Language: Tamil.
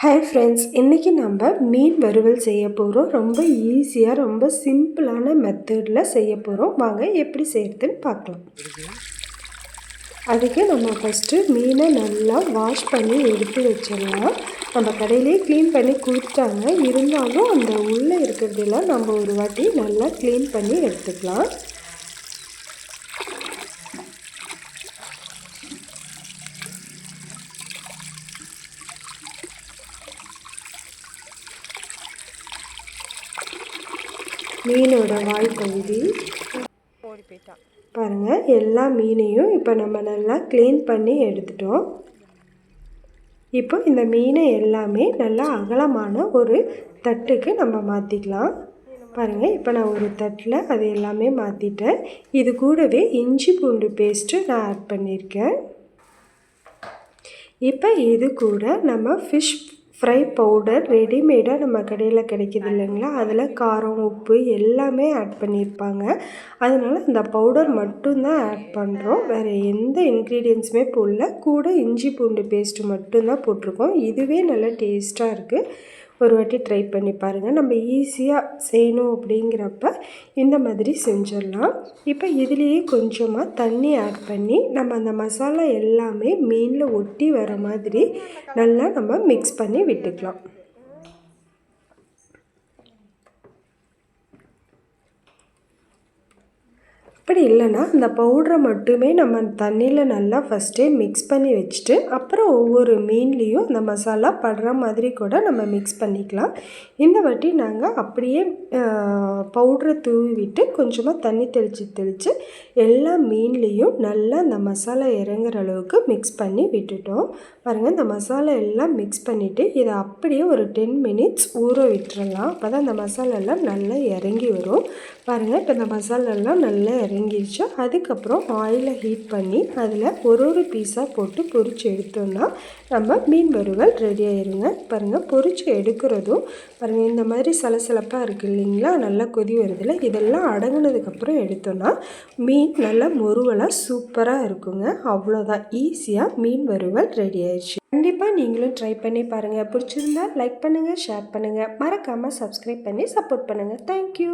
ஹாய் ஃப்ரெண்ட்ஸ், இன்றைக்கி நம்ம மீன் வறுவல் செய்ய போகிறோம். ரொம்ப ஈஸியாக ரொம்ப சிம்பிளான மெத்தடில் செய்ய போகிறோம். வாங்க எப்படி செய்கிறதுன்னு பார்க்கலாம். அதுக்கு நம்ம ஃபஸ்ட்டு மீனை நல்லா வாஷ் பண்ணி எடுத்து வச்சிடலாம். நம்ம கடையிலே க்ளீன் பண்ணி கொடுத்தாங்க, இருந்தாலும் அந்த உள்ளே இருக்கிறதெல்லாம் நம்ம ஒரு வாட்டி நல்லா க்ளீன் பண்ணி எடுத்துக்கலாம். மீனோட வாய் பகுதி பாருங்கள், எல்லா மீனையும் இப்போ நம்ம நல்லா க்ளீன் பண்ணி எடுத்துட்டோம். இப்போ இந்த மீனை எல்லாமே நல்லா அகலமான ஒரு தட்டுக்கு நம்ம மாற்றிக்கலாம். பாருங்கள், இப்போ நான் ஒரு தட்டில் அது எல்லாமே மாற்றிட்டேன். இது கூடவே இஞ்சி பூண்டு பேஸ்ட்டு நான் ஆட் பண்ணியிருக்கேன். இப்போ இது கூட நம்ம ஃபிஷ் ஃப்ரை பவுடர் ரெடிமேடாக நம்ம கடையில் கிடைக்கிது இல்லைங்களா, அதில் காரம் உப்பு எல்லாமே ஆட் பண்ணியிருப்பாங்க. அதனால் இந்த பவுடர் மட்டும்தான் ஆட் பண்ணுறோம், வேறு எந்த இன்க்ரீடியன்ஸுமே போடல. கூட இஞ்சி பூண்டு பேஸ்ட்டு மட்டும்தான் போட்டிருக்கோம். இதுவே நல்லா டேஸ்ட்டாக இருக்குது. ஒரு வாட்டி ட்ரை பண்ணி பாருங்கள். நம்ம ஈஸியாக செய்யணும் அப்படிங்கிறப்ப இந்த மாதிரி செஞ்சிடலாம். இப்போ இதுலேயே கொஞ்சமாக தண்ணி ஆட் பண்ணி நம்ம அந்த மசாலா எல்லாமே மீனில் ஒட்டி வர மாதிரி நல்லா நம்ம மிக்ஸ் பண்ணி விட்டுக்கலாம். அப்படி இல்லைன்னா இந்த பவுடரை மட்டுமே நம்ம தண்ணியில் நல்லா ஃபஸ்ட்டே மிக்ஸ் பண்ணி வச்சுட்டு அப்புறம் ஒவ்வொரு மீன்லேயும் இந்த மசாலா படுற மாதிரி கூட நம்ம மிக்ஸ் பண்ணிக்கலாம். இந்த வாட்டி நாங்கள் அப்படியே பவுடரை தூவி விட்டு கொஞ்சமாக தண்ணி தெளித்து எல்லா மீன்லேயும் நல்லா இந்த மசாலா இறங்குற அளவுக்கு மிக்ஸ் பண்ணி விட்டுட்டோம். பாருங்கள், இந்த மசாலா எல்லாம் மிக்ஸ் பண்ணிவிட்டு இதை அப்படியே ஒரு 10 மினிட்ஸ் ஊற விட்டுறலாம். அப்போ தான் இந்த மசாலாலாம் நல்லா இறங்கி வரும். பாருங்கள், இப்போ இந்த மசாலாலாம் நல்லா இறங்கிடுச்சு. அதுக்கப்புறம் ஆயிலை ஹீட் பண்ணி அதில் ஒரு பீஸாக போட்டு பொரித்து எடுத்தோம்னா நம்ம மீன் வறுவல் ரெடி ஆயிருங்க. பாருங்கள், பொரித்து எடுக்கிறதும் பாருங்கள் இந்த மாதிரி சலசலப்பாக இருக்குது இல்லைங்களா, நல்லா கொதி வருதில்ல, இதெல்லாம் அடங்கினதுக்கப்புறம் எடுத்தோன்னா மீன் நல்லா முறுவலாக சூப்பராக இருக்குங்க. அவ்வளோதான், ஈஸியாக மீன் வறுவல் ரெடி ஆயிடுச்சு. கண்டிப்பாக நீங்களும் ட்ரை பண்ணி பாருங்கள். பிடிச்சிருந்தா லைக் பண்ணுங்கள், ஷேர் பண்ணுங்கள், மறக்காமல் சப்ஸ்கிரைப் பண்ணி சப்போர்ட் பண்ணுங்கள். தேங்க்யூ.